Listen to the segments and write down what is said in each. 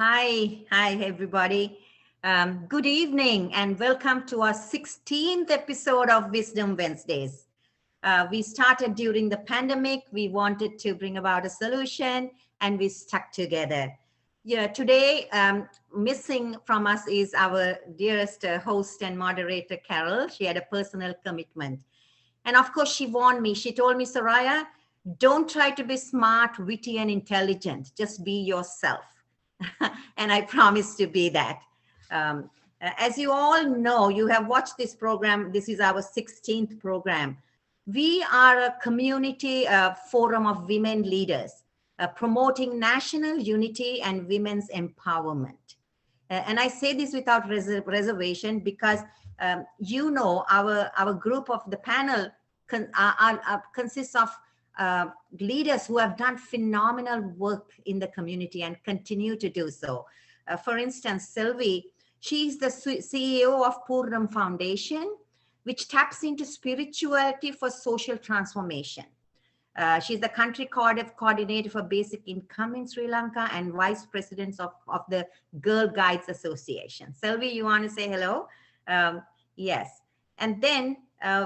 Hi, everybody. Good evening and welcome to our 16th episode of Wisdom Wednesdays. We started during the pandemic. We wanted to bring about a solution and we stuck together. Yeah, today, missing from us is our dearest host and moderator, Carol. She had a personal commitment. And of course, she warned me. She told me, Soraya, don't try to be smart, witty, and intelligent. Just be yourself. And I promise to be that. As you all know, you have watched this program. This is our 16th program. We are a community forum of women leaders promoting national unity and women's empowerment. And I say this without reservation because our group of the panel consists of leaders who have done phenomenal work in the community and continue to do so. For instance, Sylvie, she's the CEO of Purnam Foundation, which taps into spirituality for social transformation. She's the country coordinator for basic income in Sri Lanka and vice president of the Girl Guides Association. Sylvie, you want to say hello? Yes. And then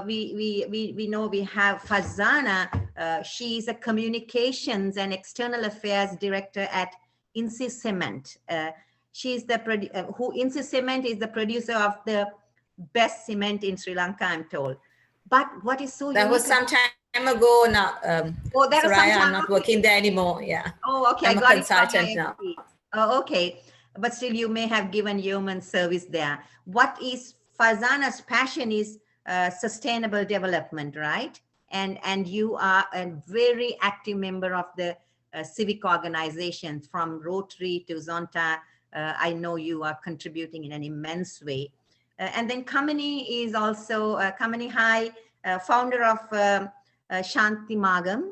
we know we have Fazana. She's a communications and external affairs director at Insi Cement. She's the Insi Cement is the producer of the best cement in Sri Lanka, I'm told. But what is so that was some time ago now. Oh, that was some time. I'm not working there anymore. Yeah. Oh, okay. I'm a consultant now. Oh, okay. But still, you may have given human service there. What is Fazana's passion is sustainable development, right? And you are a very active member of the civic organizations from Rotary to Zonta. I know you are contributing in an immense way. And then Kamini is also Kamini Hai, founder of Shanti Magam,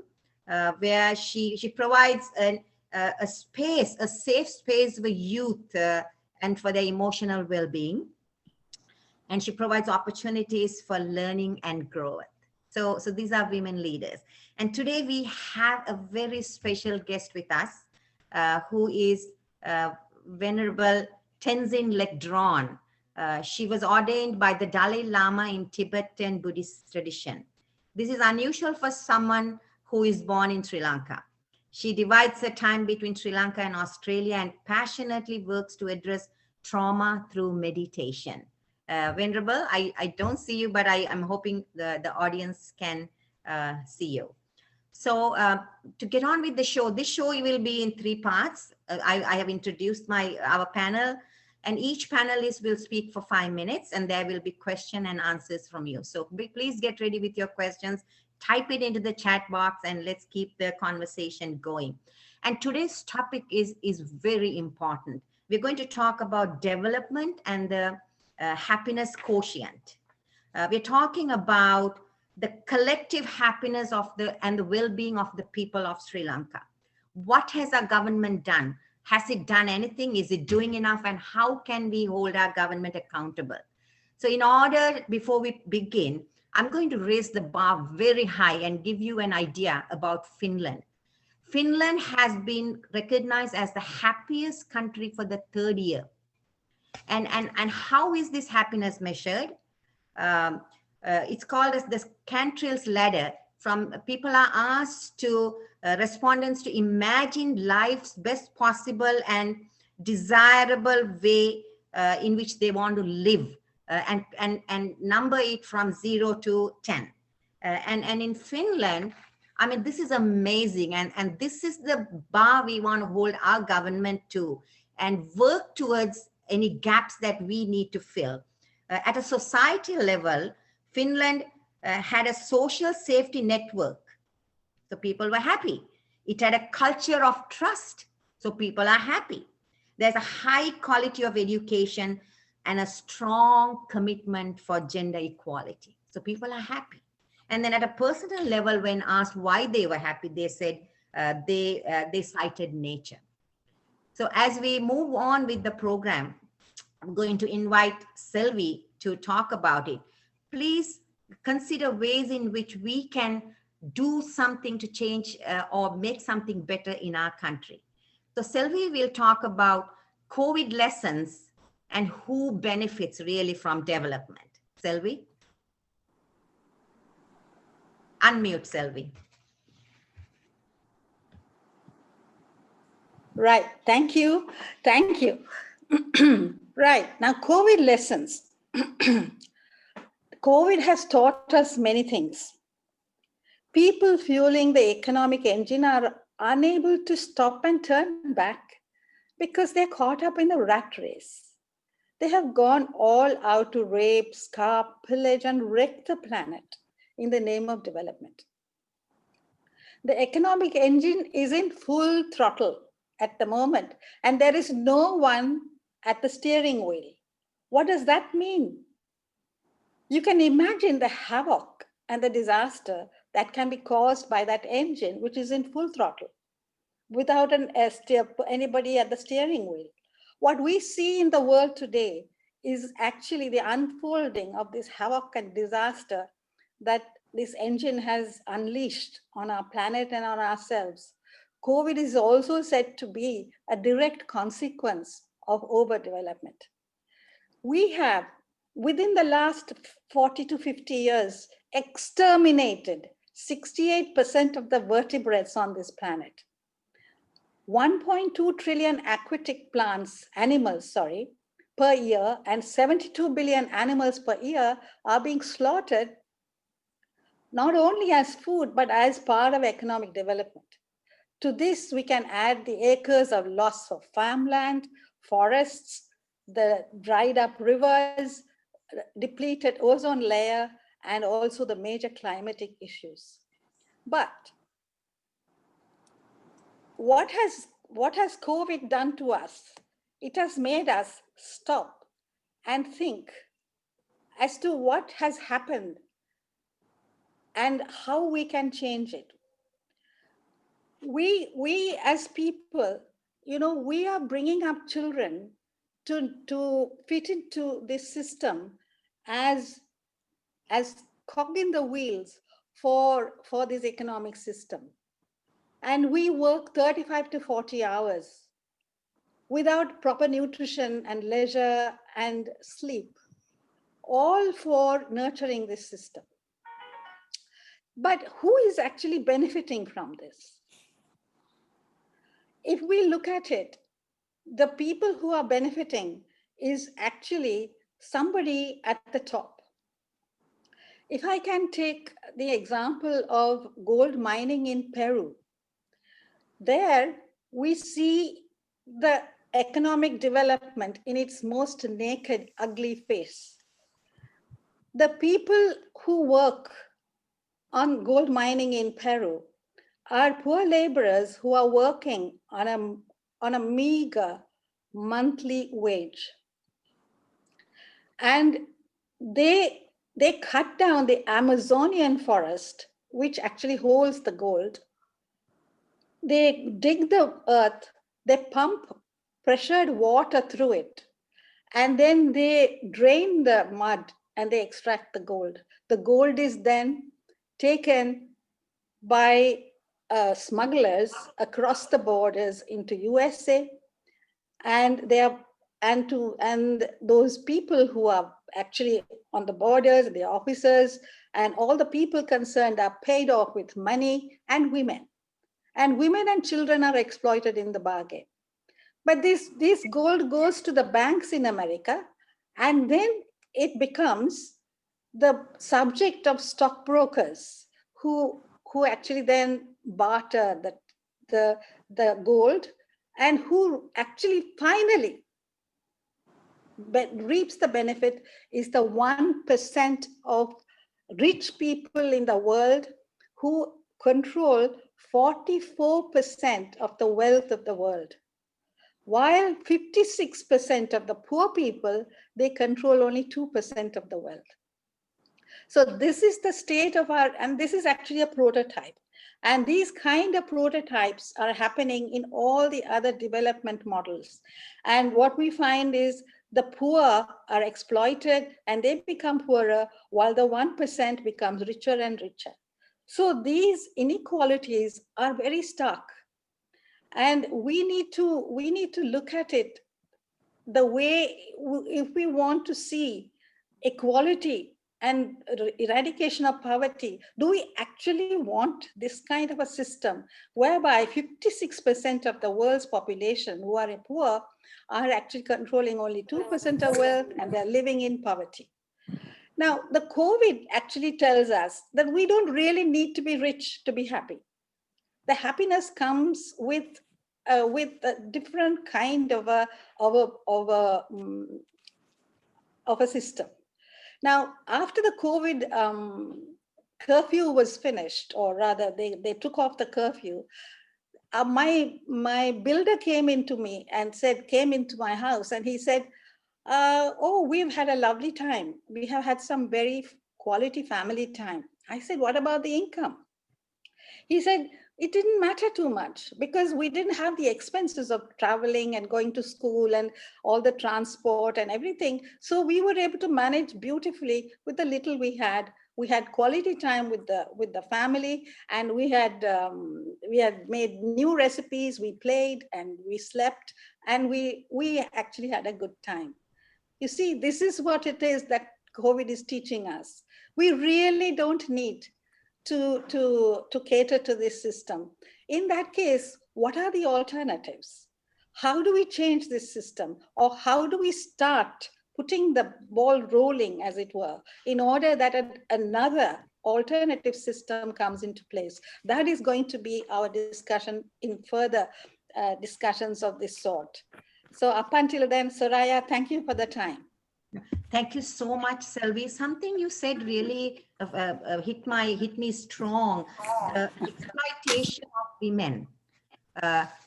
where she provides a safe space for youth and for their emotional well-being. And she provides opportunities for learning and growth. So these are women leaders. And today we have a very special guest with us, who is Venerable Tenzin Lekdron. She was ordained by the Dalai Lama in Tibetan Buddhist tradition. This is unusual for someone who is born in Sri Lanka. She divides her time between Sri Lanka and Australia and passionately works to address trauma through meditation. Venerable, I don't see you, but I'm hoping the audience can see you. So to get on with the show, this show will be in 3 parts. I have introduced our panel, and each panelist will speak for 5 minutes, and there will be question and answers from you. So please get ready with your questions, type it into the chat box, and let's keep the conversation going. And today's topic is very important. We're going to talk about development and the happiness quotient. We're talking about the collective happiness and the well-being of the people of Sri Lanka. What has our government done? Has it done anything? Is it doing enough? And how can we hold our government accountable? So before we begin, I'm going to raise the bar very high and give you an idea about Finland. Finland has been recognized as the happiest country for the 3rd year. And how is this happiness measured? It's called as the Cantrell's ladder. People are asked to respondents to imagine life's best possible and desirable way in which they want to live, and number it from 0 to 10. And in Finland, I mean, this is amazing. And this is the bar we want to hold our government to and work towards any gaps that we need to fill. At a societal level, Finland had a social safety network. So people were happy. It had a culture of trust. So people are happy. There's a high quality of education and a strong commitment for gender equality. So people are happy. And then at a personal level, when asked why they were happy, they said they cited nature. So as we move on with the program, I'm going to invite Sylvie to talk about it. Please consider ways in which we can do something to change or make something better in our country. So Sylvie will talk about COVID lessons and who benefits really from development. Selvi? Unmute, Selvi. Right. Thank you. Thank you. Right. Now, COVID lessons. COVID has taught us many things. People fueling the economic engine are unable to stop and turn back because they're caught up in the rat race. They have gone all out to rape, scar, pillage, and wreck the planet in the name of development. The economic engine is in full throttle at the moment, and there is no one at the steering wheel. What does that mean? You can imagine the havoc and the disaster that can be caused by that engine, which is in full throttle, without anybody at the steering wheel. What we see in the world today is actually the unfolding of this havoc and disaster that this engine has unleashed on our planet and on ourselves. COVID is also said to be a direct consequence of overdevelopment. We have, within the last 40 to 50 years, exterminated 68% of the vertebrates on this planet. 1.2 trillion aquatic animals, per year, and 72 billion animals per year are being slaughtered, not only as food, but as part of economic development. To this, we can add the acres of loss of farmland, forests, the dried up rivers, depleted ozone layer, and also the major climatic issues. But what has COVID done to us? It has made us stop and think as to what has happened and how we can change it. We as people, we are bringing up children to fit into this system as cog in the wheels for this economic system. And we work 35 to 40 hours without proper nutrition and leisure and sleep, all for nurturing this system. But who is actually benefiting from this? If we look at it, the people who are benefiting is actually somebody at the top. If I can take the example of gold mining in Peru, there we see the economic development in its most naked, ugly face. The people who work on gold mining in Peru are poor laborers who are working on a meager monthly wage. And they cut down the Amazonian forest, which actually holds the gold. They dig the earth, they pump pressured water through it, and then they drain the mud and they extract the gold. The gold is then taken by smugglers across the borders into USA, and those people who are actually on the borders, the officers, and all the people concerned are paid off with money, and women and children are exploited in the bargain. But this gold goes to the banks in America, and then it becomes the subject of stockbrokers who actually then barter the gold, and who actually finally reaps the benefit is the 1% of rich people in the world who control 44% of the wealth of the world, while 56% of the poor people, they control only 2% of the wealth. So this is the state of and this is actually a prototype. And these kind of prototypes are happening in all the other development models. And what we find is the poor are exploited and they become poorer, while the 1% becomes richer and richer. So these inequalities are very stark. And we need to look at it the way, if we want to see equality and eradication of poverty, do we actually want this kind of a system whereby 56% of the world's population who are poor are actually controlling only 2% of wealth and they're living in poverty? Now, the COVID actually tells us that we don't really need to be rich to be happy. The happiness comes with a different kind of a system. Now, after the COVID curfew was finished, or rather they took off the curfew, my builder came into my house and he said, oh, we've had a lovely time. We have had some very quality family time. I said, what about the income? He said, it didn't matter too much because we didn't have the expenses of traveling and going to school and all the transport and everything. So we were able to manage beautifully with the little we had. We had quality time with the family, and we had made new recipes. We played and we slept, and we actually had a good time. You see, this is what it is that COVID is teaching us. We really don't need to cater to this system. In that case, what are the alternatives? How do we change this system? Or how do we start putting the ball rolling, as it were, in order that another alternative system comes into place? That is going to be our discussion in further discussions of this sort. So up until then, Soraya, thank you for the time. Thank you so much, Selvi. Something you said really hit me strong. The exploitation of women.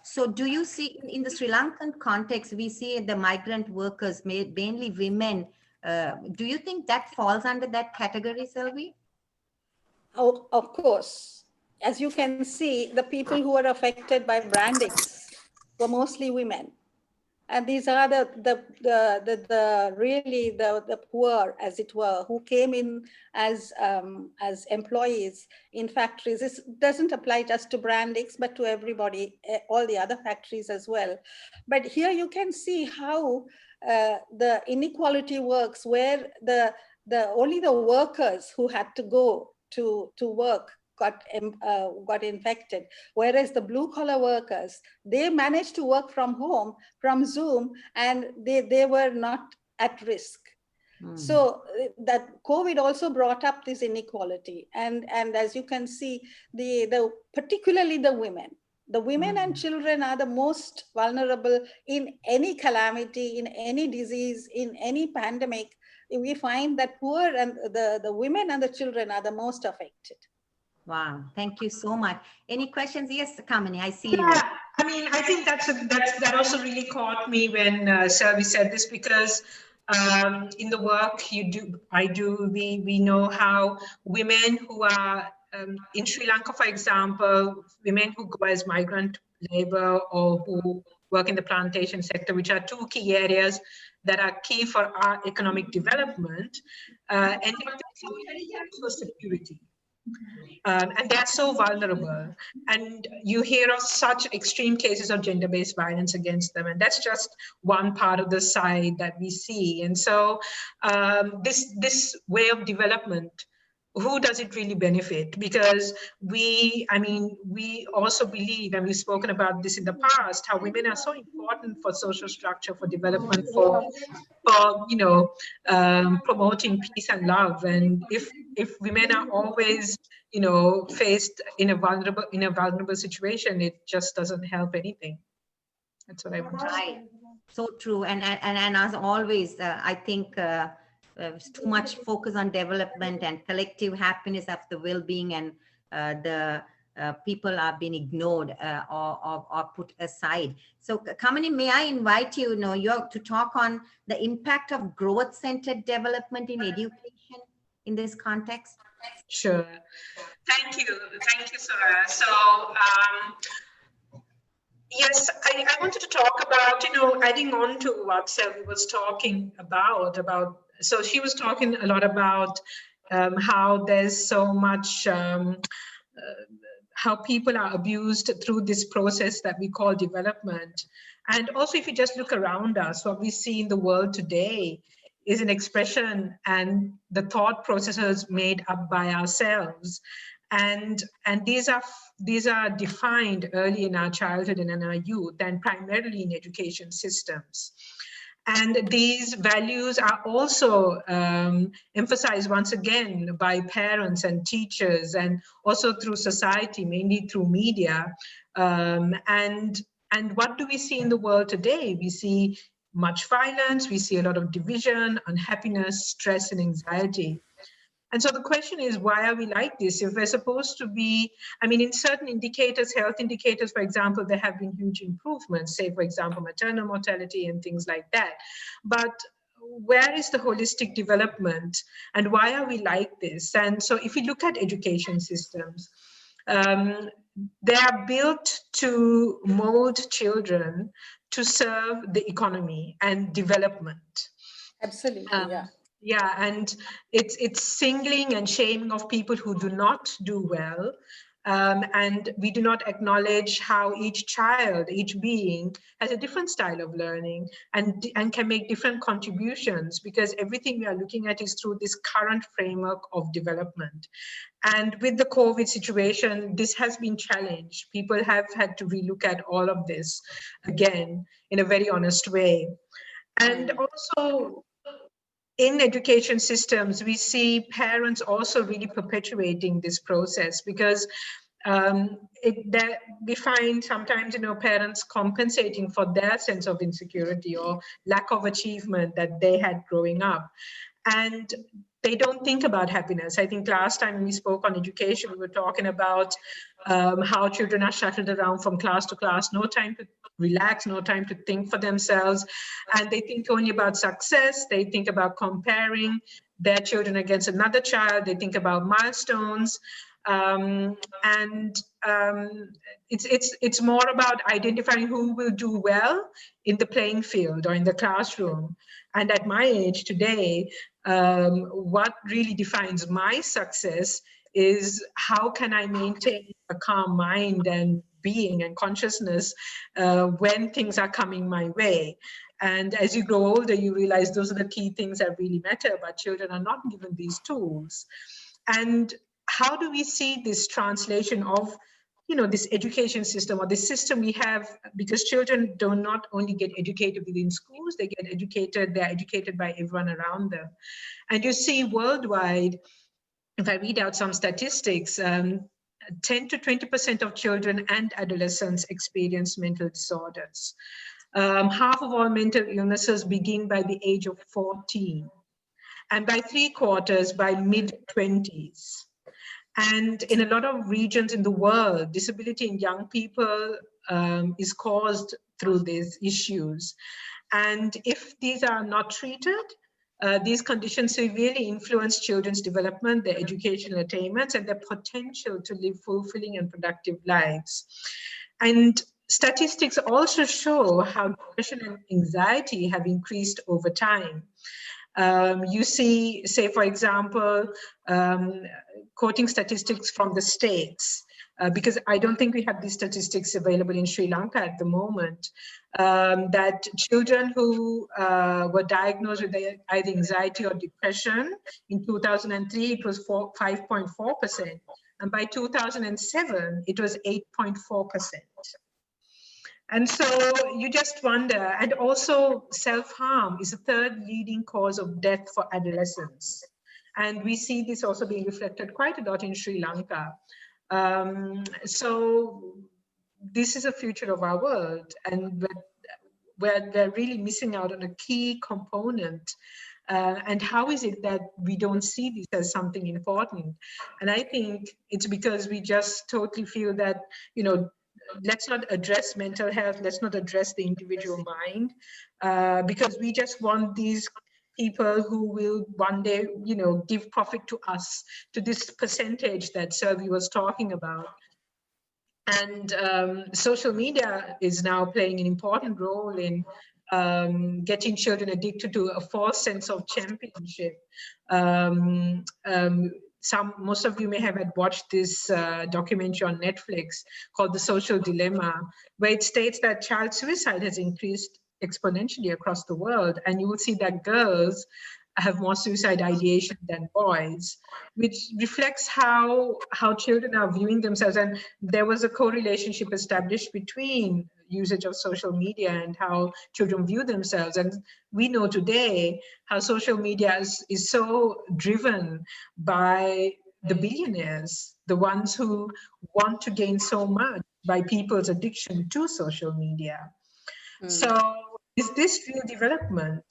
So do you see in the Sri Lankan context, we see the migrant workers, mainly women. Do you think that falls under that category, Selvi? Oh, of course. As you can see, the people who are affected by brandings were mostly women. And these are really the poor, as it were, who came in as employees in factories. This doesn't apply just to Brandix, but to everybody, all the other factories as well. But here you can see how the inequality works, where only the workers who had to go to work got infected, whereas the blue collar workers, they managed to work from home, from Zoom, and they were not at risk. So that COVID also brought up this inequality, and as you can see, particularly the women and children are the most vulnerable in any calamity, in any disease, in any pandemic. We find that poor and the women and the children are the most affected. Wow, thank you so much. Any questions? Yes, Kamini, I see you. Yeah, I mean, I think that also really caught me when Selvi said this, because in the work I do, we know how women who are in Sri Lanka, for example, women who go as migrant labor or who work in the plantation sector, which are two key areas that are key for our economic development, and for security. And they're so vulnerable. And you hear of such extreme cases of gender-based violence against them. And that's just one part of the side that we see. And so this way of development, who does it really benefit? Because we also believe, and we've spoken about this in the past, how women are so important for social structure, for development, for promoting peace and love. And if women are always faced in a vulnerable situation, it just doesn't help anything. That's what I want to say. So true. And as always, I think too much focus on development and collective happiness of the well-being, and the people are being ignored or put aside. So Kamini, may I invite you, to talk on the impact of growth-centered development in education in this context? Sure. Thank you, Soraya. So yes, I wanted to talk about, adding on to what Selvi was talking about. So she was talking a lot about how there's so much, how people are abused through this process that we call development. And also, if you just look around us, what we see in the world today is an expression and the thought processes made up by ourselves. And these are defined early in our childhood and in our youth, and primarily in education systems. And these values are also emphasized once again by parents and teachers, and also through society, mainly through media. And what do we see in the world today? We see much violence, we see a lot of division, unhappiness, stress, and anxiety. And so the question is, why are we like this? If we're supposed to be, I mean, in certain indicators, health indicators, for example, there have been huge improvements, say, for example, maternal mortality and things like that. But where is the holistic development, and why are we like this? And so if we look at education systems, they are built to mold children to serve the economy and development. Absolutely, yeah. Yeah, and it's singling and shaming of people who do not do well. And we do not acknowledge how each child, each being has a different style of learning and can make different contributions, because everything we are looking at is through this current framework of development. And with the COVID situation, this has been challenged. People have had to relook at all of this again in a very honest way. And also, in education systems, we see parents also really perpetuating this process, because we find sometimes, parents compensating for their sense of insecurity or lack of achievement that they had growing up. And they don't think about happiness. I think last time we spoke on education, we were talking about how children are shuttled around from class to class, no time to relax, no time to think for themselves. And they think only about success. They think about comparing their children against another child. They think about milestones. It's more about identifying who will do well in the playing field or in the classroom. And at my age today, what really defines my success is how can I maintain a calm mind and being and consciousness when things are coming my way. And as you grow older, you realize those are the key things that really matter, but children are not given these tools. And how do we see this translation of, this education system or the system we have? Because children do not only get educated within schools, they're educated by everyone around them. And you see worldwide, if I read out some statistics, 10 to 20% of children and adolescents experience mental disorders. Half of all mental illnesses begin by the age of 14, and by 3/4 by mid-20s. And in a lot of regions in the world, disability in young people is caused through these issues. And if these are not treated, these conditions severely influence children's development, their educational attainments, and their potential to live fulfilling and productive lives. And statistics also show how depression and anxiety have increased over time. You see, say, for example, quoting statistics from the States, because I don't think we have these statistics available in Sri Lanka at the moment, that children who were diagnosed with either anxiety or depression in 2003, it was 5.4%. And by 2007, it was 8.4%. And so you just wonder, and also self-harm is the third leading cause of death for adolescents. And we see this also being reflected quite a lot in Sri Lanka. So this is a future of our world, and we're really missing out on a key component. And how is it that we don't see this as something important? And I think it's because we just totally feel that, let's not address mental health, let's not address the individual mind, because we just want these people who will one day, give profit to us, to this percentage that Selvi was talking about. And social media is now playing an important role in getting children addicted to a false sense of championship. most of you may have had watched this documentary on Netflix called The Social Dilemma, where it states that child suicide has increased exponentially across the world. And you will see that girls have more suicide ideation than boys, which reflects how children are viewing themselves. And there was a correlationship established between usage of social media and how children view themselves. And we know today how social media is so driven by the billionaires, the ones who want to gain so much by people's addiction to social media. So is this real development?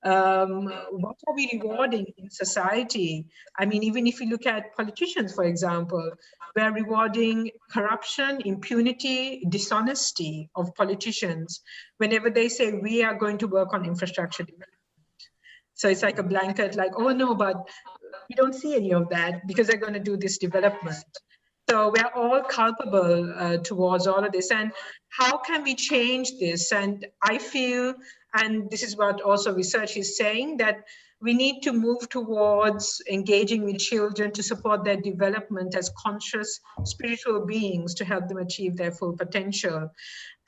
What are we rewarding in society? I mean, even if you look at politicians, for example, we're rewarding corruption, impunity, dishonesty of politicians whenever they say we are going to work on infrastructure development. So it's like a blanket, like, oh no, but we don't see any of that because they're going to do this development. So we're all culpable towards all of this. And how can we change this? And I feel, and this is what also research is saying, that we need to move towards engaging with children to support their development as conscious spiritual beings to help them achieve their full potential.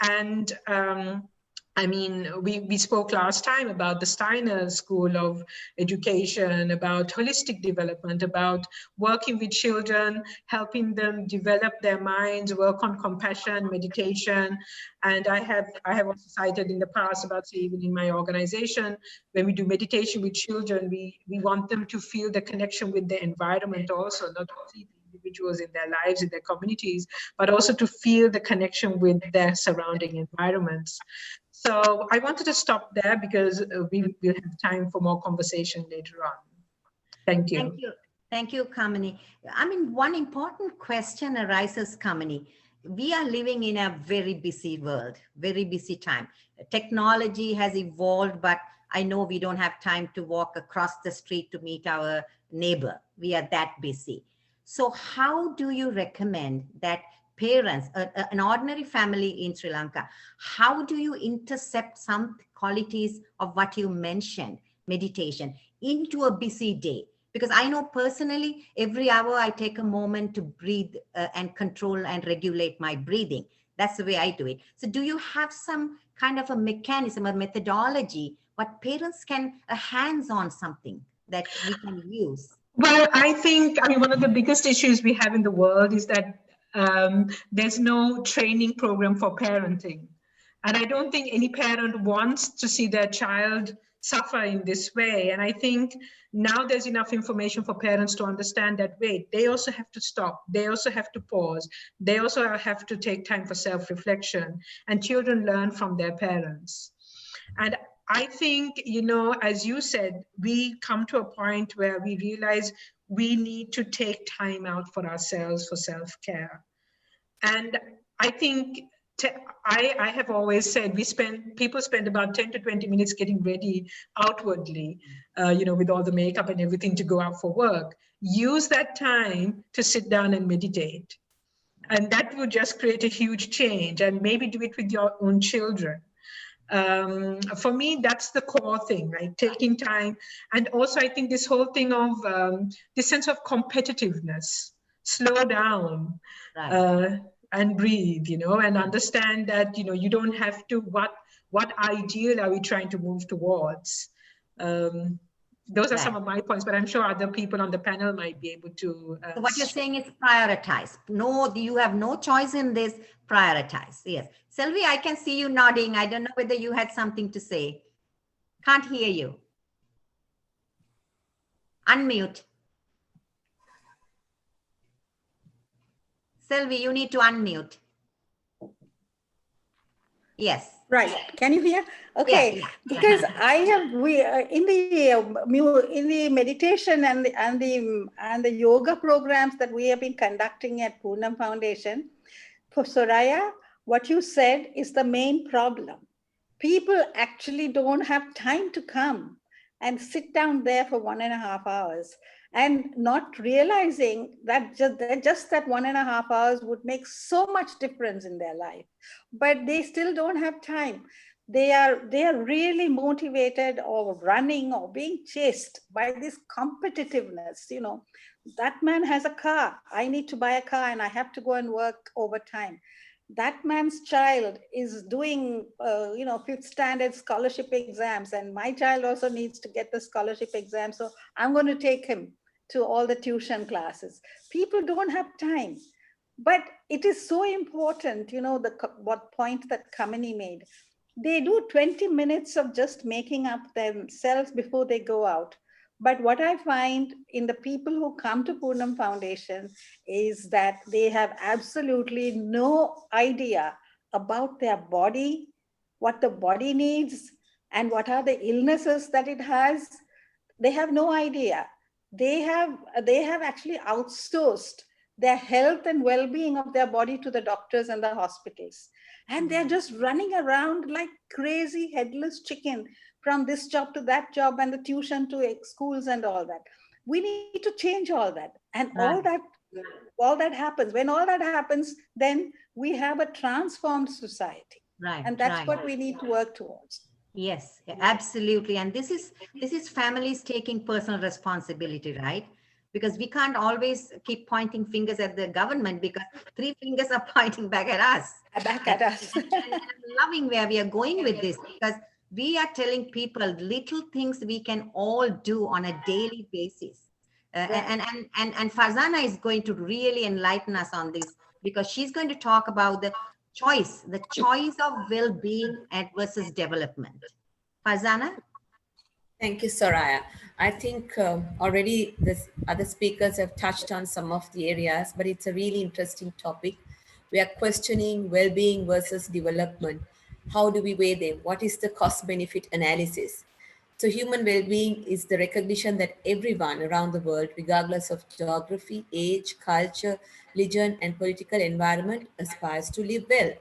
And I mean, we spoke last time about the Steiner School of Education, about holistic development, about working with children, helping them develop their minds, work on compassion, meditation. And I have also cited in the past about, say, even in my organization, when we do meditation with children, we want them to feel the connection with the environment also, not only individuals in their lives, in their communities, but also to feel the connection with their surrounding environments. So I wanted to stop there because we will have time for more conversation later on. Thank you. Thank you. Thank you, Kamini. I mean, one important question arises, Kamini. We are living in a very busy world, very busy time. Technology has evolved, but I know we don't have time to walk across the street to meet our neighbor. We are that busy. So how do you recommend that parents, an ordinary family in Sri Lanka, how do you intercept some qualities of what you mentioned, meditation, into a busy day? Because I know personally, every hour I take a moment to breathe and control and regulate my breathing. That's the way I do it. So do you have some kind of a mechanism, a methodology, what parents can, hands-on something that we can use? Well, I mean, one of the biggest issues we have in the world is that there's no training program for parenting. And I don't think any parent wants to see their child suffer in this way. And I think now there's enough information for parents to understand that, wait, they also have to stop. They also have to pause. They also have to take time for self-reflection. And children learn from their parents. And I think, you know, as you said, we come to a point where we realize we need to take time out for ourselves for self-care. And I think I have always said people spend about 10 to 20 minutes getting ready outwardly, you know, with all the makeup and everything to go out for work. Use that time to sit down and meditate. And that would just create a huge change, and maybe do it with your own children. For me, that's the core thing, right? Taking time. And also, I think this whole thing of this sense of competitiveness, slow down, right. And breathe, you know, and understand that, you know, you don't have to, what ideal are we trying to move towards? Those are some of my points, but I'm sure other people on the panel might be able to. So what you're saying is prioritize. No, you have no choice in this. Prioritize. Yes. Selvi, I can see you nodding. I don't know whether you had something to say. Can't hear you. Unmute. Selvi, you need to unmute. Yes. Right. Can you hear? Okay. Yeah. Because I have in the meditation and the yoga programs that we have been conducting at Poonam Foundation, for Soraya, what you said is the main problem. People actually don't have time to come and sit down there for 1.5 hours, and not realizing that just that 1.5 hours would make so much difference in their life, but they still don't have time. They are really motivated or running or being chased by this competitiveness. That man has a car, I need to buy a car and I have to go and work overtime. That man's child is doing fifth standard scholarship exams, and my child also needs to get the scholarship exam, so I'm going to take him to all the tuition classes. People don't have time. But it is so important, what point that Kamini made. They do 20 minutes of just making up themselves before they go out. But what I find in the people who come to Purnam Foundation is that they have absolutely no idea about their body, what the body needs, and what are the illnesses that it has. They have no idea. They have actually outsourced their health and well-being of their body to the doctors and the hospitals, and they're just running around like crazy headless chicken from this job to that job and the tuition to schools and all that. We need to change all that, and Right. all that happens. When all that happens, then we have a transformed society, Right, and that's right. what we need to work towards. Yes, absolutely. And this is families taking personal responsibility, right? Because we can't always keep pointing fingers at the government, because three fingers are pointing back at us. Back And, at us. and I'm loving where we are going with this, because we are telling people little things we can all do on a daily basis. And Farzana is going to really enlighten us on this, because she's going to talk about the choice of well-being and versus development. Farzana? Thank you, Soraya. I think already the other speakers have touched on some of the areas, but it's a really interesting topic. We are questioning well-being versus development. How do we weigh them? What is the cost-benefit analysis? So human well-being is the recognition that everyone around the world, regardless of geography, age, culture, religion, and political environment, aspires to live well.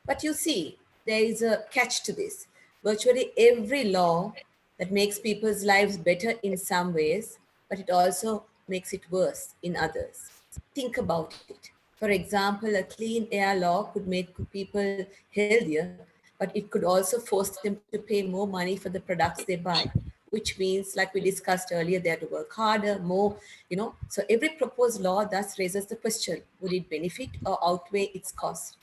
But you see, there is a catch to this. Virtually every law that makes people's lives better in some ways, but it also makes it worse in others. Think about it. For example, a clean air law could make people healthier, but it could also force them to pay more money for the products they buy, which means, like we discussed earlier, they have to work harder, more. So every proposed law thus raises the question, would it benefit or outweigh its cost?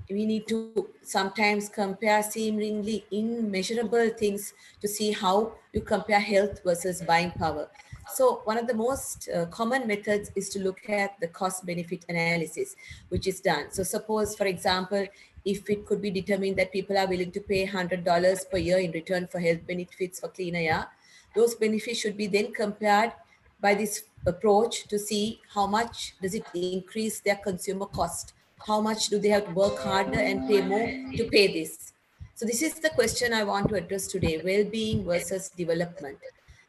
We need to sometimes compare seemingly immeasurable things to see how you compare health versus buying power. So one of the most common methods is to look at the cost benefit analysis, which is done. So suppose, for example, if it could be determined that people are willing to pay $100 per year in return for health benefits for cleaner air, those benefits should be then compared by this approach to see how much does it increase their consumer cost, how much do they have to work harder and pay more to pay this. So this is the question I want to address today, well-being versus development,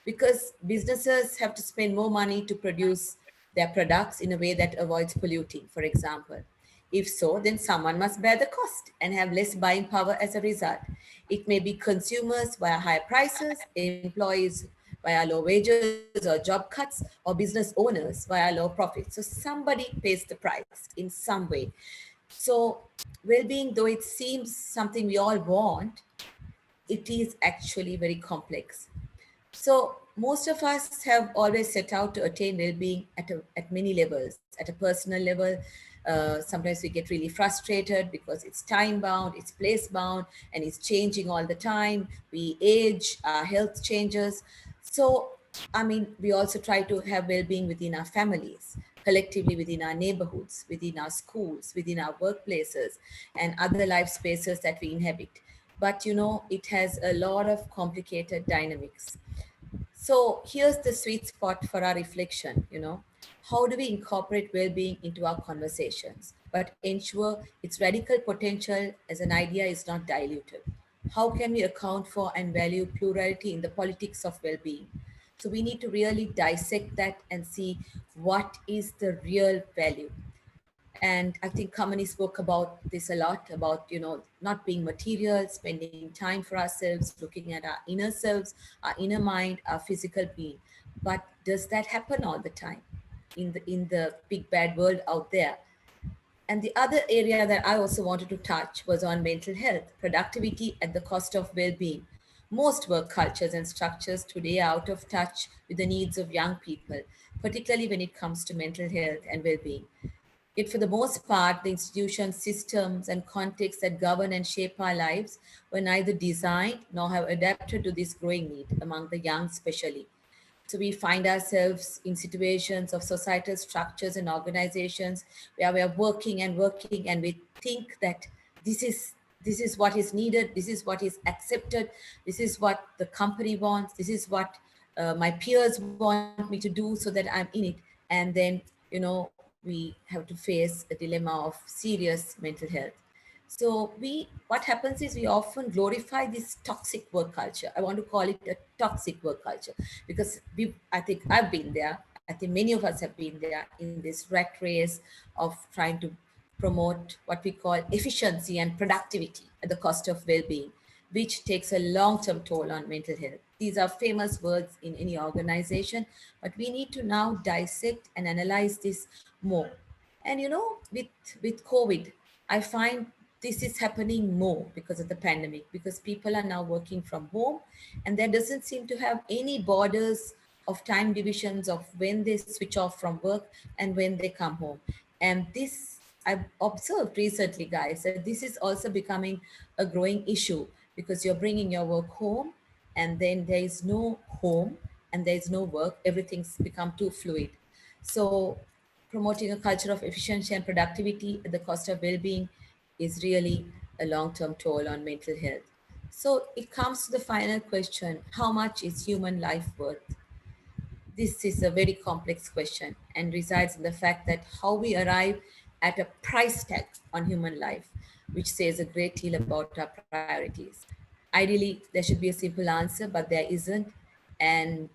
because businesses have to spend more money to produce their products in a way that avoids polluting, for example. If so, then someone must bear the cost and have less buying power as a result. It may be consumers via higher prices, employees via low wages or job cuts, or business owners via low profits. So somebody pays the price in some way. So well-being, though it seems something we all want, it is actually very complex. So most of us have always set out to attain well-being at many levels. At a personal level, sometimes we get really frustrated because it's time-bound, it's place-bound, and it's changing all the time. We age, our health changes. So, we also try to have well-being within our families, collectively within our neighborhoods, within our schools, within our workplaces, and other life spaces that we inhabit. But it has a lot of complicated dynamics. So here's the sweet spot for our reflection. How do we incorporate well-being into our conversations, but ensure its radical potential as an idea is not diluted? How can we account for and value plurality in the politics of well-being? So we need to really dissect that and see what is the real value. And I think Kamani spoke about this a lot, about not being material, spending time for ourselves, looking at our inner selves, our inner mind, our physical being. But does that happen all the time in the big bad world out there? And the other area that I also wanted to touch was on mental health, productivity at the cost of well-being. Most work cultures and structures today are out of touch with the needs of young people, particularly when it comes to mental health and well-being. Yet, for the most part, the institutions, systems, and contexts that govern and shape our lives were neither designed nor have adapted to this growing need among the young, especially. So we find ourselves in situations of societal structures and organizations where we are working, and we think that this is this is what is needed, this is what is accepted, this is what the company wants, this is what my peers want me to do so that I'm in it. And then, we have to face a dilemma of serious mental health. So what happens is we often glorify this toxic work culture. I want to call it a toxic work culture because I think I've been there. I think many of us have been there in this rat race of trying to promote what we call efficiency and productivity at the cost of well-being, which takes a long-term toll on mental health. These are famous words in any organization, but we need to now dissect and analyze this more. And with COVID, I find this is happening more because of the pandemic, because people are now working from home, and there doesn't seem to have any borders of time divisions of when they switch off from work and when they come home. And this, I've observed recently, guys, that this is also becoming a growing issue because you're bringing your work home, and then there is no home and there is no work. Everything's become too fluid. So promoting a culture of efficiency and productivity at the cost of well-being is really a long-term toll on mental health. So it comes to the final question: how much is human life worth? This is a very complex question and resides in the fact that how we arrive at a price tag on human life, which says a great deal about our priorities. Ideally, there should be a simple answer, but there isn't. And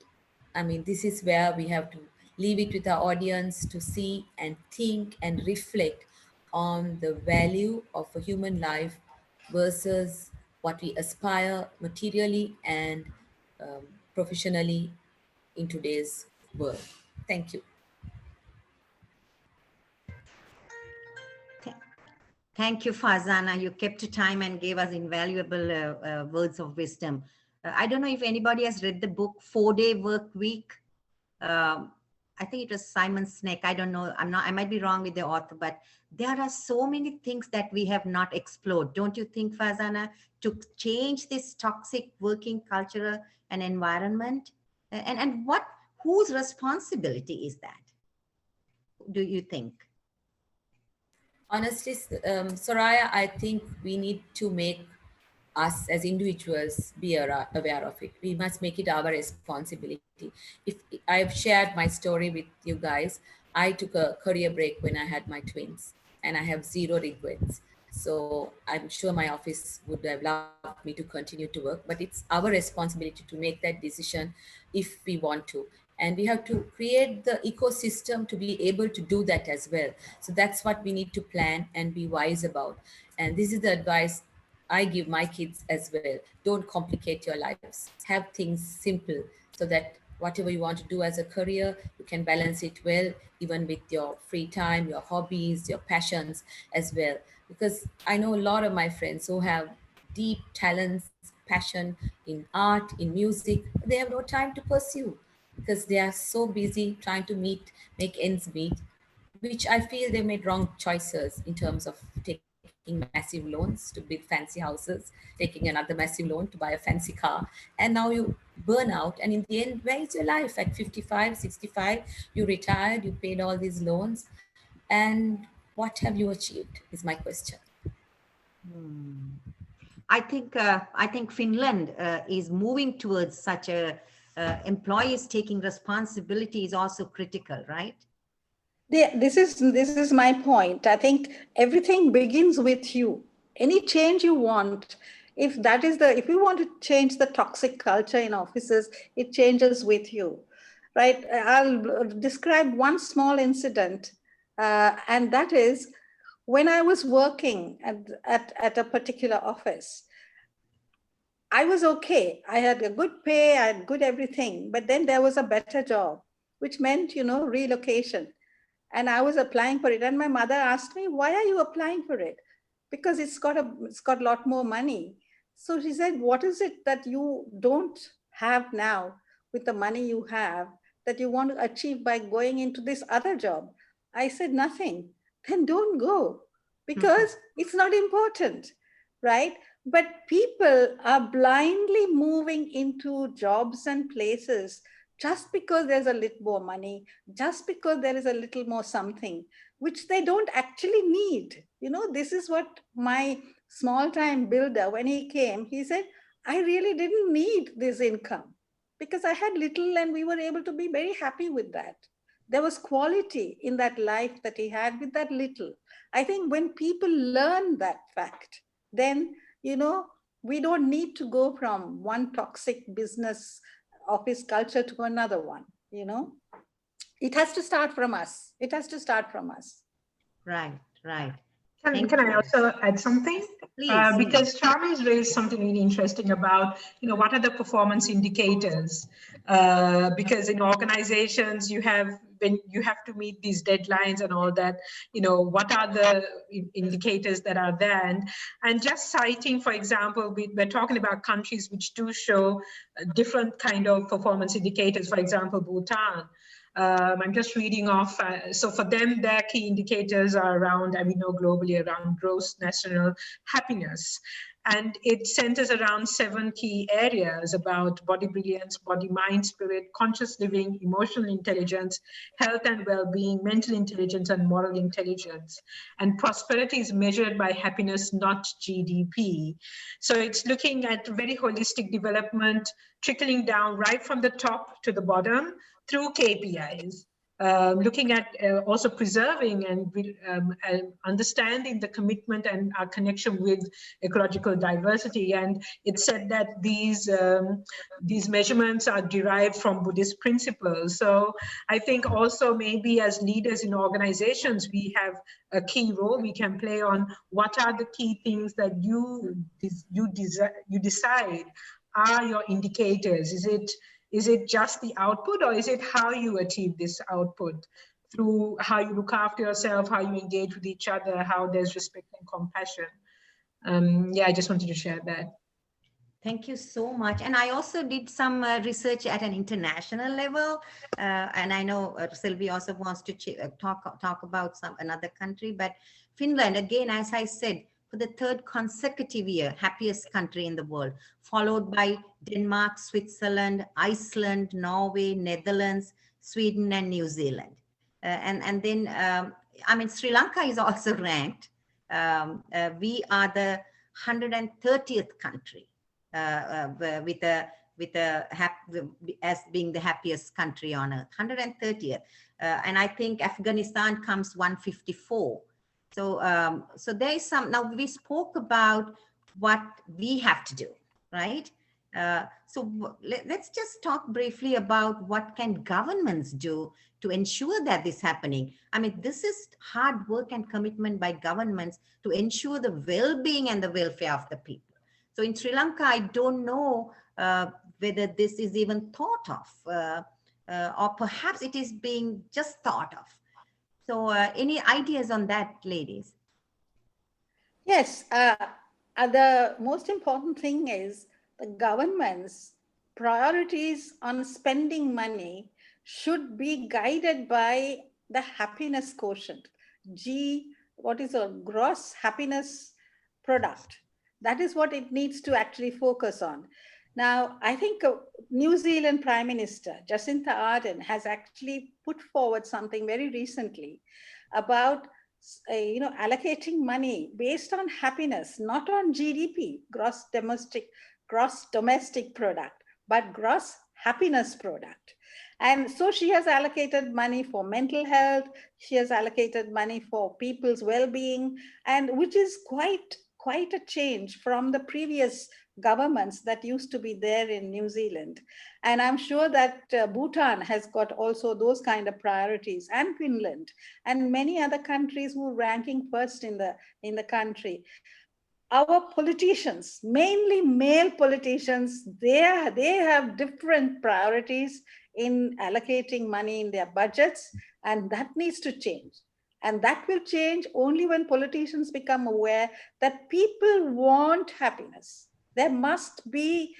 I mean, this is where we have to leave it with our audience to see and think and reflect on the value of a human life versus what we aspire materially and professionally in today's world. Thank you. Th- Thank you, Fazana. You kept to time and gave us invaluable words of wisdom. I don't know if anybody has read the book 4-Day Work Week. Um, I think it was Simon Sinek. I don't know. I might be wrong with the author, but there are so many things that we have not explored. Don't you think, Fazana, to change this toxic working culture and environment? And whose responsibility is that? Do you think? Honestly, Soraya, I think we need to make us as individuals be aware of it. We must make it our responsibility. If I've shared my story with you guys, I took a career break when I had my twins, and I have zero regrets. So I'm sure my office would have loved me to continue to work, but it's our responsibility to make that decision if we want to. And we have to create the ecosystem to be able to do that as well. So that's what we need to plan and be wise about. And this is the advice I give my kids as well. Don't complicate your lives. Have things simple so that whatever you want to do as a career, you can balance it well, even with your free time, your hobbies, your passions as well. Because I know a lot of my friends who have deep talents, passion in art, in music, but they have no time to pursue because they are so busy trying to make ends meet, which I feel they made wrong choices in terms of taking massive loans to build fancy houses, taking another massive loan to buy a fancy car. And now you burn out. And in the end, where is your life? At 55, 65, you retired, you paid all these loans. And what have you achieved is my question. Hmm. I think Finland is moving towards such a employees taking responsibility is also critical, right? This is my point. I think everything begins with you. Any change you want, if you want to change the toxic culture in offices, it changes with you, right? I'll describe one small incident, and that is when I was working at a particular office. I was okay. I had a good pay, I had good everything, but then there was a better job, which meant, relocation. And I was applying for it. And my mother asked me, why are you applying for it? Because it's got a lot more money. So she said, what is it that you don't have now with the money you have that you want to achieve by going into this other job? I said, nothing. Then don't go, because it's not important, right? But people are blindly moving into jobs and places just because there's a little more money, just because there is a little more something, which they don't actually need. This is what my small time builder, when he came, he said, I really didn't need this income because I had little and we were able to be very happy with that. There was quality in that life that he had with that little. I think when people learn that fact, then, we don't need to go from one toxic business office culture to another one. It has to start from us. It has to start from us. Right, right. Can I also add something? Please. Because Charmi's raised something really interesting about, what are the performance indicators? Because in organizations, when you have to meet these deadlines and all that, what are the indicators that are there? And just citing, for example, we're talking about countries which do show different kind of performance indicators. For example, Bhutan. I'm just reading off. So for them, their key indicators are around, and we know globally, around gross national happiness. And it centers around 7 key areas about body brilliance, body, mind, spirit, conscious living, emotional intelligence, health and well-being, mental intelligence, and moral intelligence. And prosperity is measured by happiness, not GDP. So it's looking at very holistic development, trickling down right from the top to the bottom, through KPIs, looking at also preserving and understanding the commitment and our connection with ecological diversity. And it said that these measurements are derived from Buddhist principles. So I think also maybe as leaders in organizations, we have a key role we can play on what are the key things that you decide are your indicators. Is it just the output, or is it how you achieve this output through how you look after yourself, how you engage with each other, how there's respect and compassion? I just wanted to share that. Thank you so much. And I also did some research at an international level. And I know Sylvie also wants to talk about another country, but Finland, again, as I said, for the 3rd consecutive year, happiest country in the world, followed by Denmark, Switzerland, Iceland, Norway, Netherlands, Sweden, and New Zealand. And then, Sri Lanka is also ranked. We are the 130th country as being the happiest country on earth, 130th. And I think Afghanistan comes 154. So there is some, now we spoke about what we have to do, right? So let's just talk briefly about what can governments do to ensure that this is happening. This is hard work and commitment by governments to ensure the well-being and the welfare of the people. So in Sri Lanka, I don't know whether this is even thought of, or perhaps it is being just thought of. So any ideas on that, ladies? Yes, the most important thing is the government's priorities on spending money should be guided by the happiness quotient. What is a gross happiness product? That is what it needs to actually focus on. Now, I think New Zealand Prime Minister Jacinta Ardern has actually put forward something very recently about allocating money based on happiness, not on GDP, gross domestic product, but gross happiness product. And so she has allocated money for mental health. She has allocated money for people's well-being, and which is quite a change from the previous governments that used to be there in New Zealand. And I'm sure that Bhutan has got also those kind of priorities, and Finland, and many other countries who are ranking first in the country. Our politicians, mainly male politicians, they have different priorities in allocating money in their budgets. And that needs to change. And that will change only when politicians become aware that people want happiness. There must be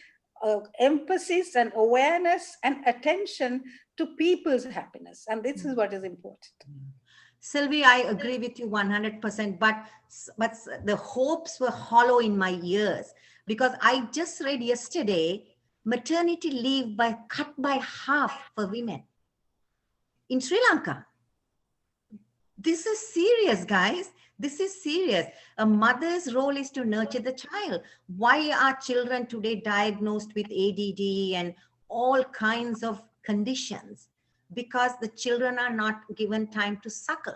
emphasis and awareness and attention to people's happiness. And this is what is important. Sylvie, I agree with you 100%, but the hopes were hollow in my ears because I just read yesterday maternity leave cut by half for women in Sri Lanka. This is serious, guys. This is serious. A mother's role is to nurture the child. Why are children today diagnosed with ADD and all kinds of conditions? Because the children are not given time to suckle.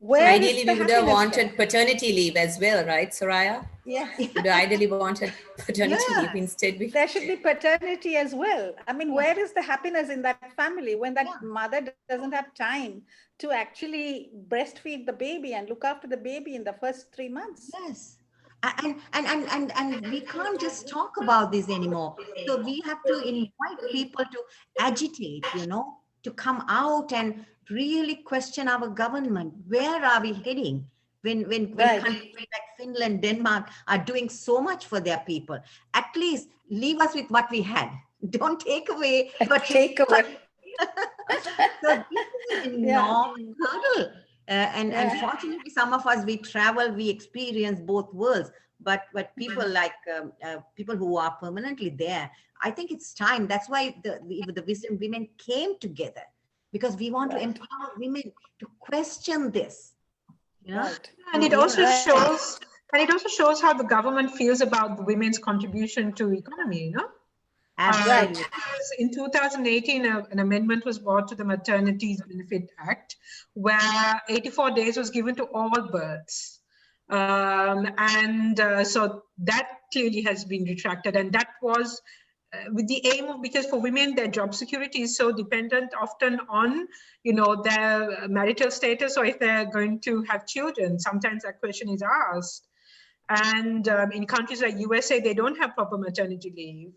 Where ideally, we would have wanted paternity leave as well, right, Soraya? Yeah. We would have ideally wanted paternity leave instead. There should be paternity as well. I mean, where is the happiness in that family when that mother doesn't have time to actually breastfeed the baby and look after the baby in the first 3 months? Yes. And we can't just talk about this anymore. So we have to invite people to agitate, to come out and really question our government. Where are we heading? When countries like Finland, Denmark are doing so much for their people, at least leave us with what we had. Don't take away, but take away. So this is an enormous hurdle. And fortunately, some of us, we travel, we experience both worlds. But people like people who are permanently there, I think it's time. That's why the Wisdom Women came together, because we want to empower women to question this. Right. And it also shows how the government feels about the women's contribution to economy, Absolutely. In 2018, an amendment was brought to the Maternity Benefit Act, where 84 days was given to all births. So that clearly has been retracted. And that was with the aim of, because for women, their job security is so dependent often on, their marital status, or if they're going to have children. Sometimes that question is asked. And in countries like USA, they don't have proper maternity leave.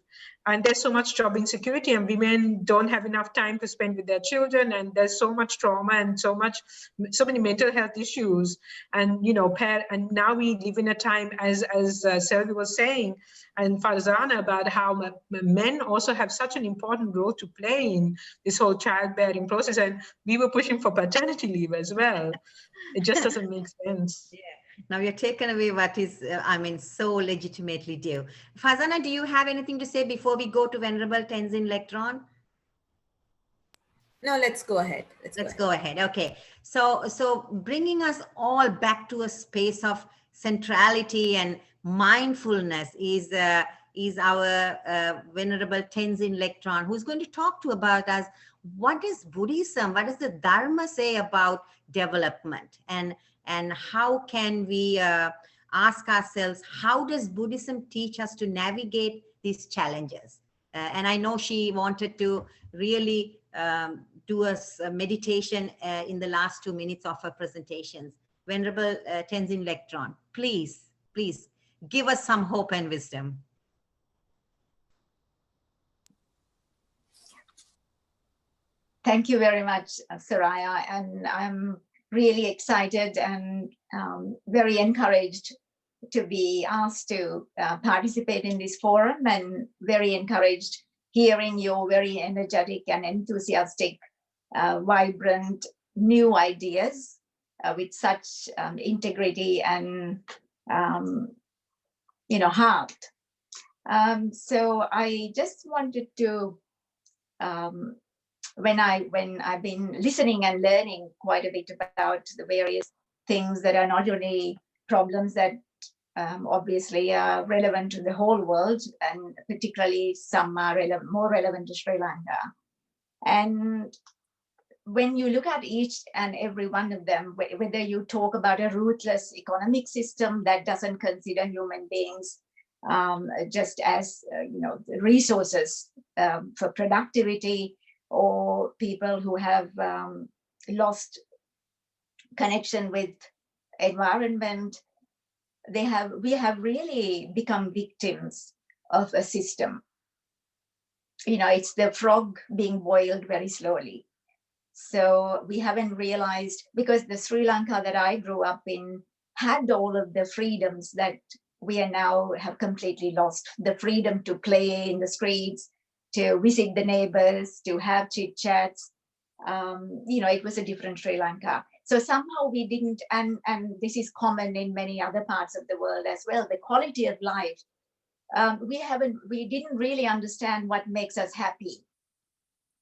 And there's so much job insecurity, and women don't have enough time to spend with their children. And there's so much trauma and so many mental health issues. And, and now we live in a time, as Selvi was saying, and Farzana, about how men also have such an important role to play in this whole childbearing process. And we were pushing for paternity leave as well. It just doesn't make sense. Yeah. Now you're taken away what is, so legitimately due. Fazana, do you have anything to say before we go to Venerable Tenzin Electron? No, let's go ahead. Let's go ahead. Okay. So bringing us all back to a space of centrality and mindfulness is our Venerable Tenzin Electron, who's going to talk about us. What is Buddhism? What does the Dharma say about development? And how can we ask ourselves, how does Buddhism teach us to navigate these challenges? And I know she wanted to really do a meditation in the last 2 minutes of her presentations. Venerable Tenzin Electron, please give us some hope and wisdom. Thank you very much, Soraya. And I'm really excited and very encouraged to be asked to participate in this forum, and very encouraged hearing your very energetic and enthusiastic, vibrant, new ideas with such integrity and, heart. So I just wanted to, when I've been listening and learning quite a bit about the various things that are not only problems that obviously are relevant to the whole world, and particularly some are more relevant to Sri Lanka. And when you look at each and every one of them, whether you talk about a ruthless economic system that doesn't consider human beings just as resources for productivity, or people who have lost connection with environment, we have really become victims of a system. It's the frog being boiled very slowly. So we haven't realized, because the Sri Lanka that I grew up in had all of the freedoms that we are now have completely lost. The freedom to play in the streets, to visit the neighbors, to have chit chats. It was a different Sri Lanka. So somehow we didn't, and this is common in many other parts of the world as well, the quality of life. We didn't really understand what makes us happy.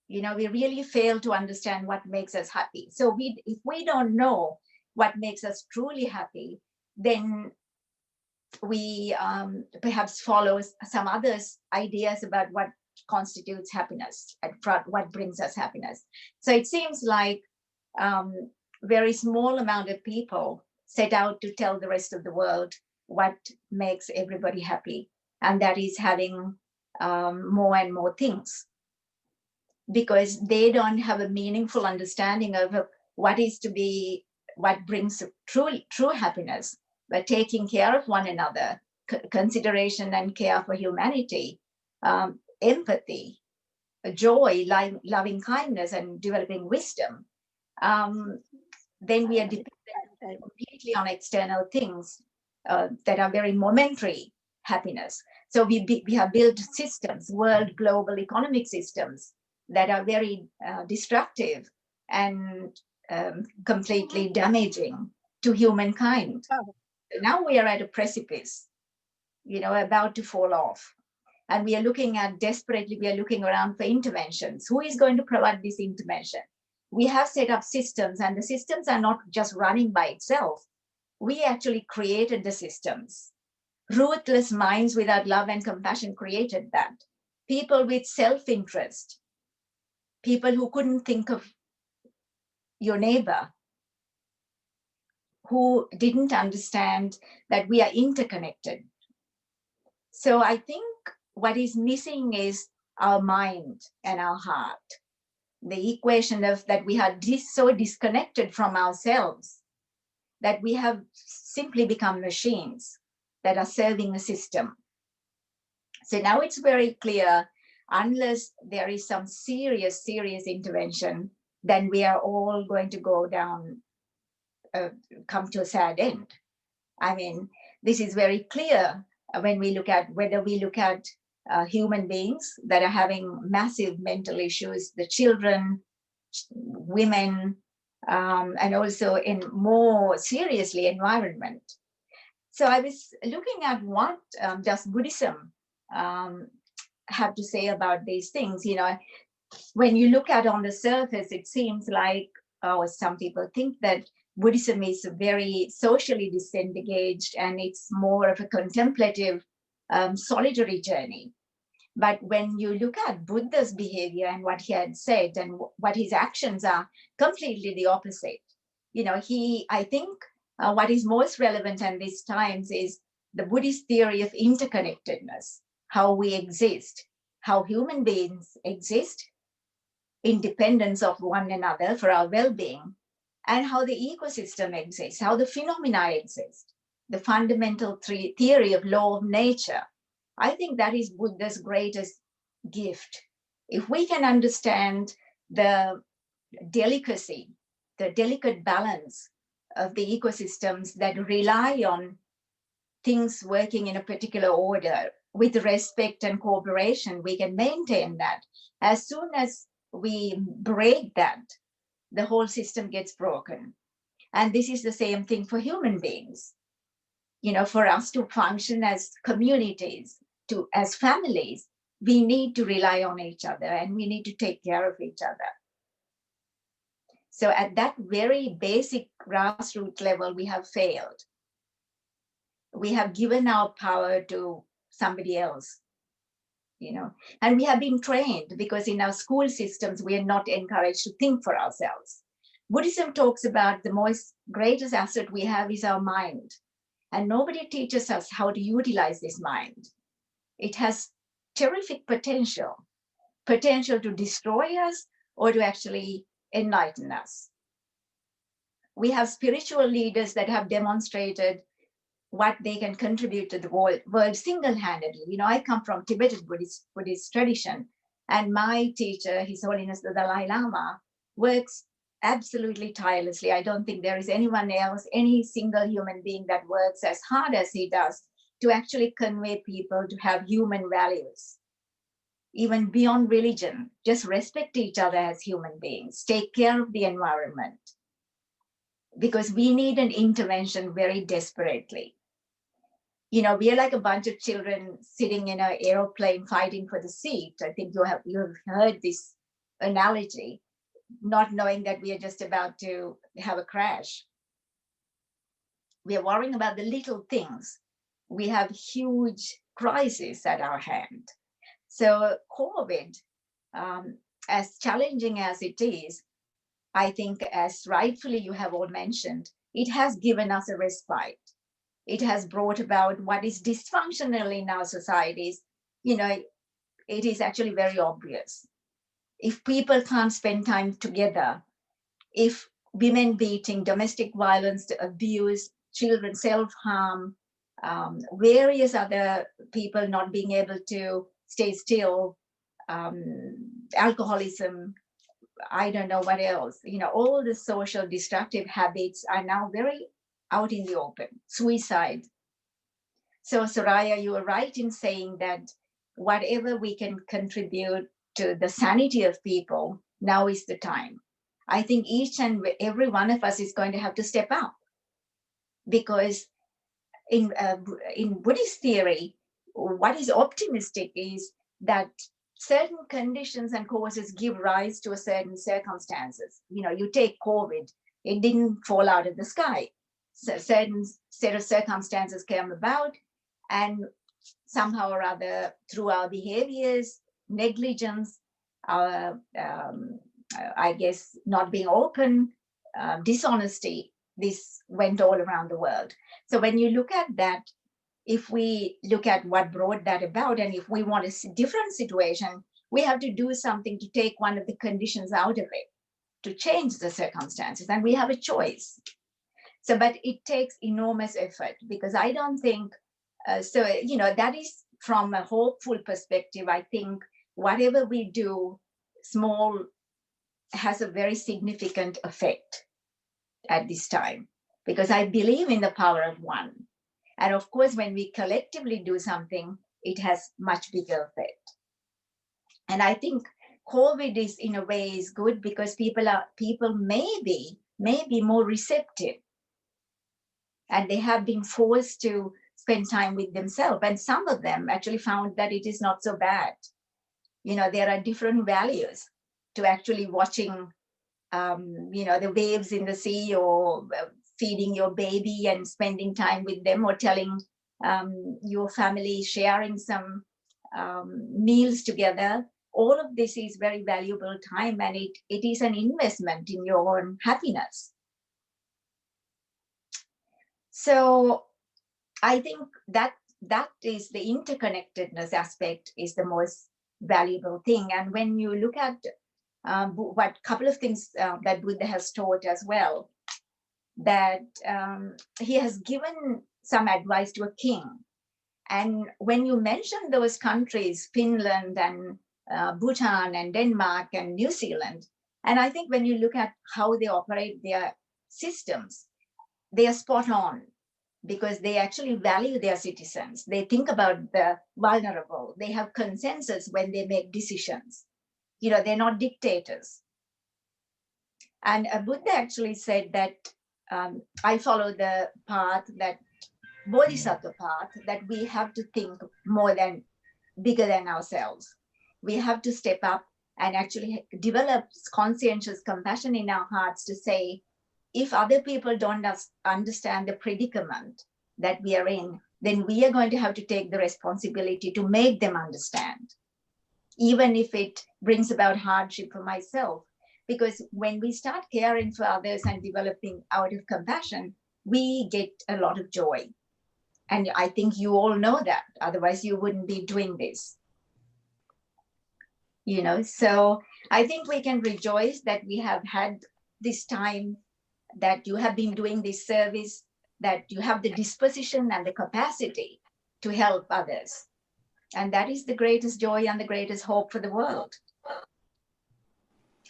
We really fail to understand what makes us happy. So if we don't know what makes us truly happy, then we perhaps follow some others' ideas about what constitutes happiness and what brings us happiness. So it seems like very small amount of people set out to tell the rest of the world what makes everybody happy, and that is having more and more things, because they don't have a meaningful understanding of what brings true happiness, but taking care of one another, consideration and care for humanity, empathy, joy, loving kindness, and developing wisdom. Then we are dependent completely on external things that are very momentary happiness. So we have built systems, world global economic systems, that are very destructive and completely damaging to humankind. Now we are at a precipice, about to fall off. And we are looking around for interventions. Who is going to provide this intervention? We have set up systems, and the systems are not just running by itself. We actually created the systems. Ruthless minds without love and compassion created that. People with self-interest, people who couldn't think of your neighbor, who didn't understand that we are interconnected. So I think what is missing is our mind and our heart. The equation of that we are so disconnected from ourselves that we have simply become machines that are serving a system. So now it's very clear, unless there is some serious intervention, then we are all going to go down, come to a sad end. I mean, this is very clear when we look at human beings that are having massive mental issues, the children, women, and also in more seriously environment. So I was looking at what does Buddhism have to say about these things. When you look at on the surface, it seems like, some people think that Buddhism is very socially disengaged and it's more of a contemplative, solitary journey. But when you look at Buddha's behavior and what he had said and what his actions are, completely the opposite. I think what is most relevant in these times is the Buddhist theory of interconnectedness, how we exist, how human beings exist, independence of one another for our well-being, and how the ecosystem exists, how the phenomena exist, the fundamental theory of law of nature. I think that is Buddha's greatest gift. If we can understand the delicacy, the delicate balance of the ecosystems that rely on things working in a particular order with respect and cooperation, we can maintain that. As soon as we break that, the whole system gets broken. And this is the same thing for human beings. For us to function as communities, as families, we need to rely on each other and we need to take care of each other. So at that very basic grassroots level, we have failed. We have given our power to somebody else, and we have been trained, because in our school systems, we are not encouraged to think for ourselves. Buddhism talks about the greatest asset we have is our mind, and nobody teaches us how to utilize this mind. It has terrific potential to destroy us or to actually enlighten us. We have spiritual leaders that have demonstrated what they can contribute to the world single-handedly. I come from Tibetan Buddhist tradition, and my teacher, His Holiness the Dalai Lama, works absolutely tirelessly. I don't think there is anyone else, any single human being that works as hard as he does to actually convey people to have human values, even beyond religion. Just respect each other as human beings, take care of the environment, because we need an intervention very desperately. You know, we are like a bunch of children sitting in an aeroplane fighting for the seat. I think you've heard this analogy, not knowing that we are just about to have a crash. We are worrying about the little things. We have huge crises at our hand. So COVID, as challenging as it is, I think, as rightfully you have all mentioned, it has given us a respite. It has brought about what is dysfunctional in our societies. You know, it is actually very obvious. If people can't spend time together, if women beating, domestic violence, abuse, children self-harm, various other people not being able to stay still, alcoholism, I don't know what else, you know, all the social destructive habits are now very out in the open. Suicide. So Soraya, you are right in saying that whatever we can contribute to the sanity of people, now is the time. I think each and every one of us is going to have to step up, because in Buddhist theory, what is optimistic is that certain conditions and causes give rise to a certain circumstances. You know, you take COVID, it didn't fall out of the sky. So certain set of circumstances came about, and somehow or other, through our behaviors, negligence, our, I guess, not being open, dishonesty, this went all around the world. So when you look at that, if we look at what brought that about, and if we want a different situation, we have to do something to take one of the conditions out of it, to change the circumstances, and we have a choice. So, but it takes enormous effort, because I don't think, so, you know, that is from a hopeful perspective. I think whatever we do, small, has a very significant effect at this time, because I believe in the power of one. And of course, when we collectively do something, it has much bigger effect. And I think COVID is, in a way, is good, because people may be more receptive, and they have been forced to spend time with themselves. And some of them actually found that it is not so bad. You know, there are different values to actually watching, you know, the waves in the sea, or feeding your baby and spending time with them, or telling your family, sharing some meals together. All of this is very valuable time, and it is an investment in your own happiness. So I think that is the interconnectedness aspect is the most valuable thing. And when you look at what couple of things that Buddha has taught as well, that he has given some advice to a king. And when you mention those countries, Finland and Bhutan and Denmark and New Zealand, and I think when you look at how they operate their systems, they are spot on, because they actually value their citizens. They think about the vulnerable. They have consensus when they make decisions. You know, they're not dictators. And Buddha actually said that I follow the path, that Bodhisattva path, that we have to think bigger than ourselves. We have to step up and actually develop conscientious compassion in our hearts to say, if other people don't understand the predicament that we are in, then we are going to have to take the responsibility to make them understand, even if it brings about hardship for myself. Because when we start caring for others and developing out of compassion, we get a lot of joy. And I think you all know that, otherwise you wouldn't be doing this. You know, so I think we can rejoice that we have had this time, that you have been doing this service, that you have the disposition and the capacity to help others. And that is the greatest joy and the greatest hope for the world.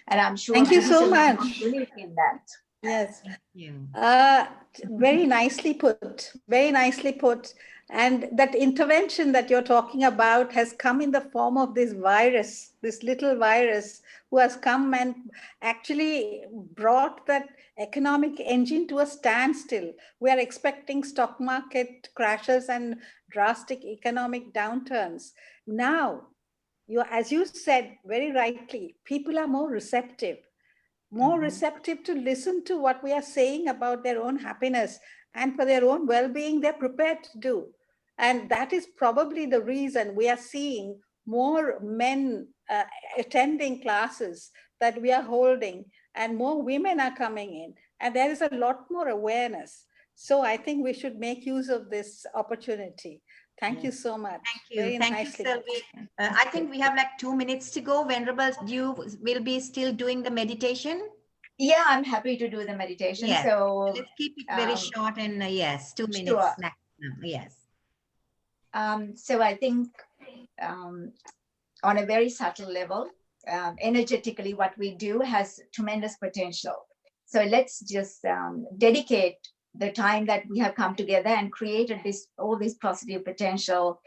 And I'm sure Thank you Judicial so is not much. unique in that. Yes. Yeah. Very nicely put, very nicely put. And that intervention that you're talking about has come in the form of this virus, this little virus who has come and actually brought that economic engine to a standstill. We are expecting stock market crashes and drastic economic downturns. Now, as you said very rightly, people are more receptive to listen to what we are saying about their own happiness, and for their own well-being they're prepared to do. And that is probably the reason we are seeing more men attending classes that we are holding, and more women are coming in, and there is a lot more awareness. So I think we should make use of this opportunity. Thank you Yes. so much. Thank you. Very Thank you, nicely. Sylvie. I think we have like 2 minutes to go. Venerable, you will be still doing the meditation? Yeah, I'm happy to do the meditation. Yes. So Let's keep it very short and yes, 2 minutes sure. maximum. Yes. So I think on a very subtle level, energetically, what we do has tremendous potential. So let's just dedicate the time that we have come together and created all this positive potential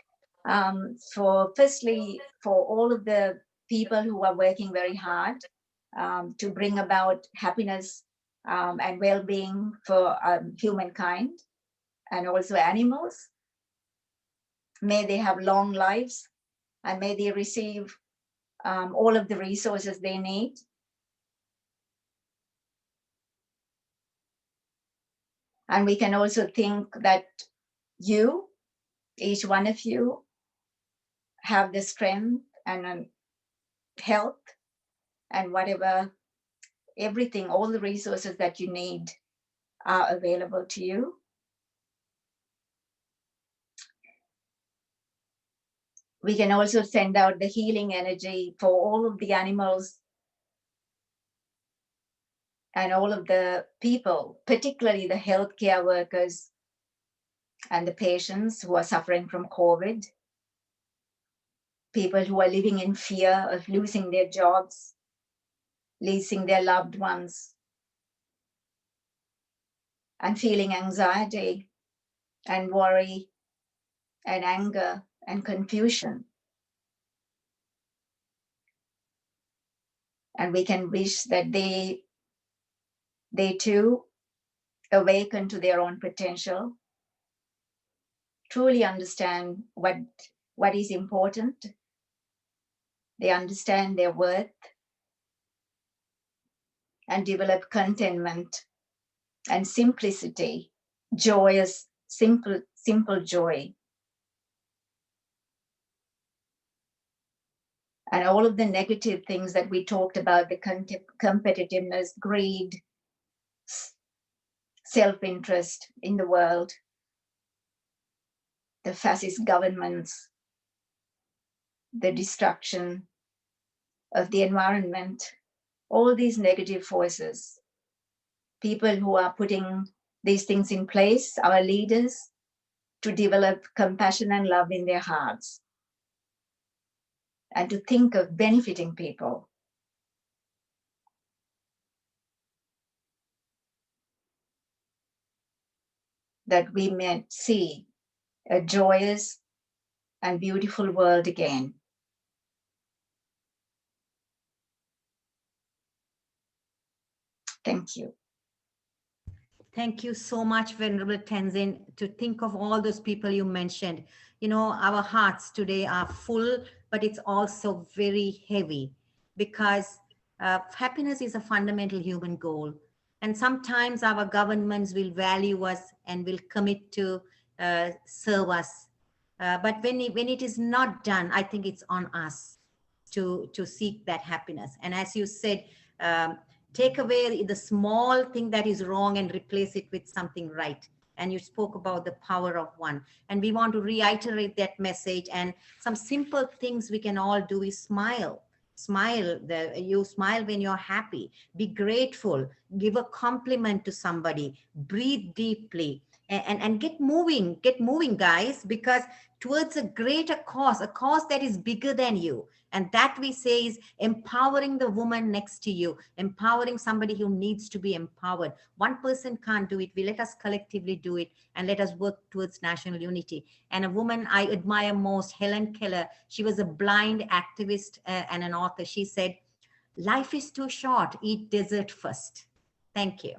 firstly, for all of the people who are working very hard to bring about happiness and well-being for humankind and also animals. May they have long lives, and may they receive all of the resources they need. And we can also think that each one of you, have the strength and health and everything, all the resources that you need are available to you. We can also send out the healing energy for all of the animals and all of the people, particularly the healthcare workers and the patients who are suffering from COVID, people who are living in fear of losing their jobs, losing their loved ones, and feeling anxiety and worry and anger and confusion. And we can wish that they too awaken to their own potential, truly understand what is important. They understand their worth and develop contentment and simplicity, joyous, simple joy. And all of the negative things that we talked about, the competitiveness, greed, self-interest in the world, the fascist governments, the destruction of the environment, all these negative forces, people who are putting these things in place, our leaders, to develop compassion and love in their hearts and to think of benefiting people. That we may see a joyous and beautiful world again. Thank you. Thank you so much, Venerable Tenzin, to think of all those people you mentioned. You know, our hearts today are full, but it's also very heavy because happiness is a fundamental human goal. And sometimes our governments will value us and will commit to serve us. But when it is not done, I think it's on us to seek that happiness. And as you said, take away the small thing that is wrong and replace it with something right. And you spoke about the power of one. And we want to reiterate that message. And some simple things we can all do is smile. Smile. You smile when you're happy. Be grateful. Give a compliment to somebody. Breathe deeply. and get moving, guys, because towards a greater cause, a cause that is bigger than you. And that we say is empowering the woman next to you, empowering somebody who needs to be empowered. One person can't do it. We let us collectively do it, and let us work towards national unity. And a woman I admire most, Helen Keller, she was a blind activist and an author. She said, life is too short, eat dessert first. Thank you.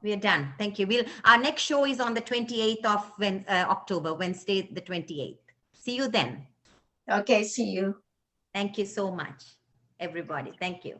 We are done. Thank you. Our next show is on the 28th of October, Wednesday, the 28th. See you then. Okay, see you. Thank you so much, everybody. Thank you.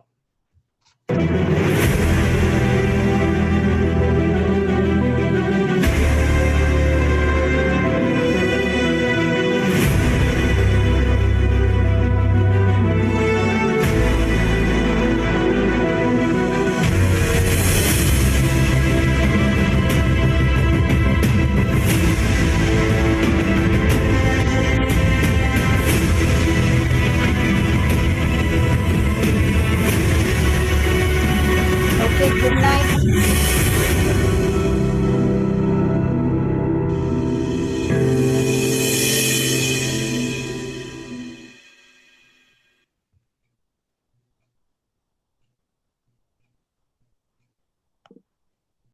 Okay, good night.